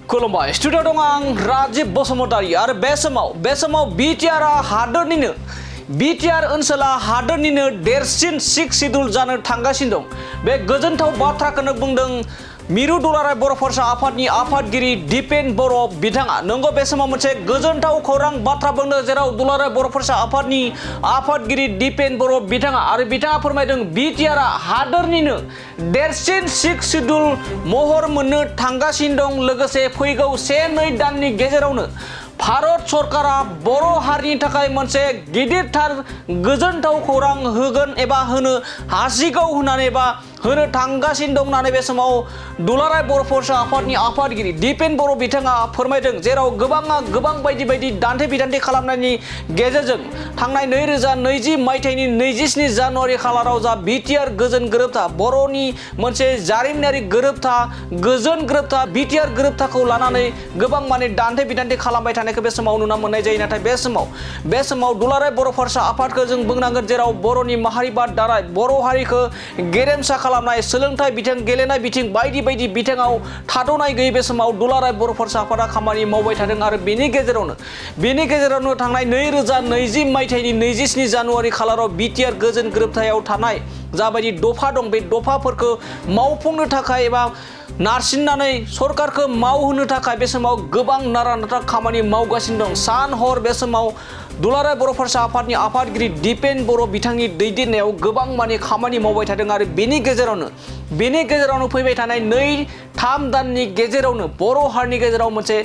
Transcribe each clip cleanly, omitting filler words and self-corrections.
खुलुमबाय स्टुडिअ दं आं राजिब बसुमतारी आरो बे समाव बिटिआर हादोरनिनो बिटिआर ओनसोला हादोरनिनो देरसिन सिक्स शिड्युल जानो थांगासिनो दं। बे गोजोनथाव बाथ्राखौनो बुंदों मिरु दुलाराय बर' फरायसा आफादनि आफादगिरि दिपेन बर' बिथाङा। नंगौ, बे समाव मोनसे गोजोनथाव खौरां बाथ्रा बुंदों जेराव दुलाराय बर' फरायसा आफादनि आफादगिरि दिपेन बर' बिथाङा आरो बिथाङा फोरमायदों बिटिआर हादोरनिनो देरसिन सिक्स शिड्युल महर मोननो थांगासिनो दं। लोगोसे फैगौ 1-2 दाननि गेजेरावनो भारत सरकारा बर' हारिनि थाखाय मोनसे गिदिरथार गोजोनथाव खौरां होगोन एबा होनो हासिगौ होननानै एबा होनो थांगासिनो दं होननानै बे समाव दुलाराय बर' फरायसा आफादनि आफादगिरि दिपेन बर' बिथाङा फोरमायदों। जेराव गोबां बायदि दान्थे बिदान्थे खालामनायनि गेजेरजों थांनाय 2020 मायथाइनि 27 जानुवारि खालाराव जा बिटिआर गोजोन गोरोबथा बर'नि मोनसे जारिमिनारि गोरोबथा गोजोन गोरोबथा बिटिआर गोरोबथाखौ लानानै गोबां माने दान्थे बिदान्थे खालामबाय थानायखौ बे समाव नुनो मोननाय जायो। नाथाय बे समाव दुलाराय बर' फरायसा आफादखौ जों बुंनांगोन जेराव बर'नि माहारिबाद दानाय बर' हारिखौ गेरेमसा खालामनाय सोलोंथाइ बिथिं गेलेनाय बिथिं बायदि बिथिङाव थाद'नाय गैयै बे समाव दुलाराय बर' फरायसा आफादा खामानि मावबाय थादों। आरो बेनि गेजेरावनो थांनाय 2020 मायथाइनि 27 जानुवारि खालाराव बिटिआर गोजोन गोरोबथायाव थानाय जाबायदि दफा दं बे दफाफोरखौ मावफुंनो थाखाय एबा नारसिननानै सरकारखौ मावहोनो थाखाय बे समाव गोबां नारा नाथा खामानि मावगासिनो दं। सान हर बे समाव दुलाराय बर' फरायसा आफादनि आफादगिरि दिपेन बर' बिथांनि दैदेननायाव गोबां माने खामानि मावबाय थादों। आरो बेनि गेजेरावनो फैबाय थानाय 2-3 दाननि गेजेरावनो बर' हारिनि गेजेराव मोनसे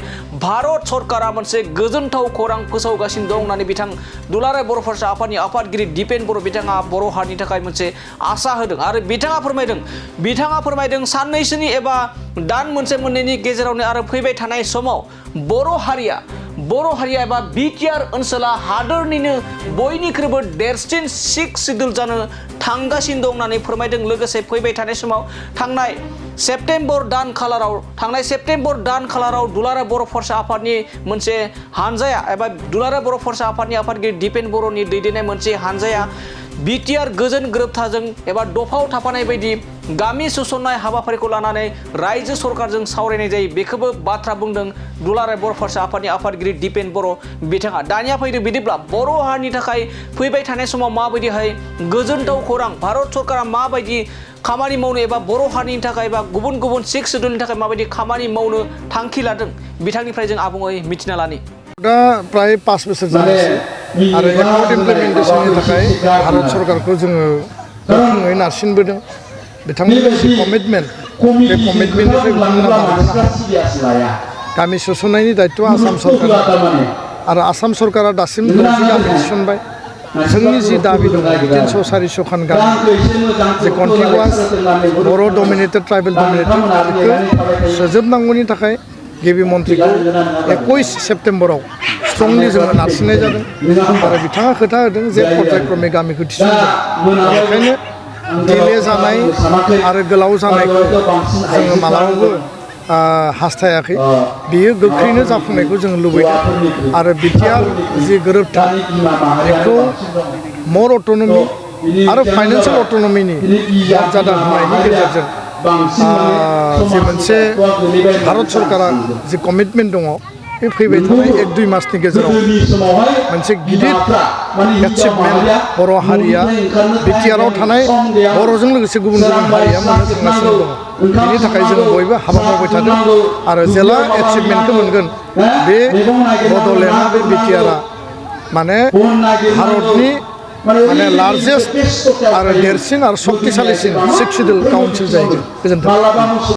भारत सरकारा मोनसे गोजोनथाव खौरां फोसावगासिनो दं होननानै बिथां दुलाराय बर' फरायसा आफादनि आफादगिरि दिपेन बर' बिथाङा बर' हारिनि थाखाय मोनसे आसा होदों। आरो बिथाङा फोरमायदों साननैसोनि एबा दान मोनसे मोननैनि गेजेरावनो आरो फैबाय थानाय समाव बर' हारिया एबा बिटिआर ओनसोला हादोरनिनो बयनिख्रुइबो देरसिन सिक्स शिड्युल जानो थांगासिनो दं होननानै फोरमायदों। लोगोसे फैबाय थानाय समाव थांनाय सेप्तेम्बर दान खालाराव दुलाराय बर' फरायसा आफादनि मोनसे हानजाया एबा दुलाराय बर' फरायसा आफादनि आफादगिरि दिपेन बर'नि दैदेननाय मोनसे हानजाया बिटिआर गोजोन गोरोबथाजों एबा दफाव थाफानाय बायदि गामि सोसननाय हाबाफारिखौ लानानै रायजो सरकारजों सावरायनाय जायो। बेखौबो बाथ्रा बुंदों दुलाराय बर' फरायसा आफादनि आफादगिरि दिपेन बर' बिथाङा। दानिया फैदो बिदिब्ला बर' हारिनि थाखाय फैबाय थानाय समाव माबायदिहाय गोजोनथाव खौरां भारत सरकारा माबायदि खामानि मावनो एबा बर' हारिनि थाखाय एबा गुबुन सिक्स शिड्युलनि थाखाय माबायदि खामानि मावनो थांखि लादों बिथांनिफ्राय जों आबुङै मिथिना लानि। दा प्राय 5 बोसोर जानोसै आरो एकर्ड इमप्लिमेन्टेसननि थाखाय भारत सरकारखौ जोङो गोख्रोङै नारसिनबोदों। बिथांमोननि जि कमिटमेन्ट बे कमिटमेन्टनिफ्राय बिथांमोना बारग'नो गामि सोसननायनि दायित्वआ आसाम सरकारनि आरो आसाम सरकारा दासिमबो जि गामि थिसनबाय जोंनि जि दाबि दङ 300-400 खान गामि जे कन्टिगुवास बर' डमिनेटेड ट्राइबेल डमिनेटेड बेखौ सोजोबनांगौनि थाखाय गिबि मन्थ्रिखौ 21 सेप्तेम्बराव स्ट्रंलि जोङो नारसिननाय जादों आरो बिथाङा खोथा होदों जे पर्यायक्रमे गामिखौ थिसनदों। बेखायनो दिले जानाय आरो गोलाव जानायखौ जोङो मालाबाबो हास्थायाखै। बेयो गोख्रैनो जाफुंनायखौ जों लुबैदों आरो बिटिआर जि गोरोबथा बेखौ मर अट'नमि आरो फाइनान्सियेल अट'नमिनि मर्यादा होनायनि गेजेरजों जि मोनसे भारत सरकारा जि कमिटमेन्ट दङ बे फैबाय थानाय 1-2 मासनि गेजेराव मोनसे गिदिर एचिभमेन्ट बर' हारिया बिटिआरआव थानाय बर'जों लोगोसे गुबुन हारिया मोननो थांगासिनो दङ। बेनि थाखाय जों बयबो हाबा मावबाय थादों आरो जेला एचिभमेन्टखौ मोनगोन बे बड'लेण्डआ बे बिटिआरआ माने भारतनि लार्जेस्ट आरो देरसिन आरो शक्तिशालिसिन सिक्स शिड्युल काउन्सिल जाहैगोन। गोजोन्थों।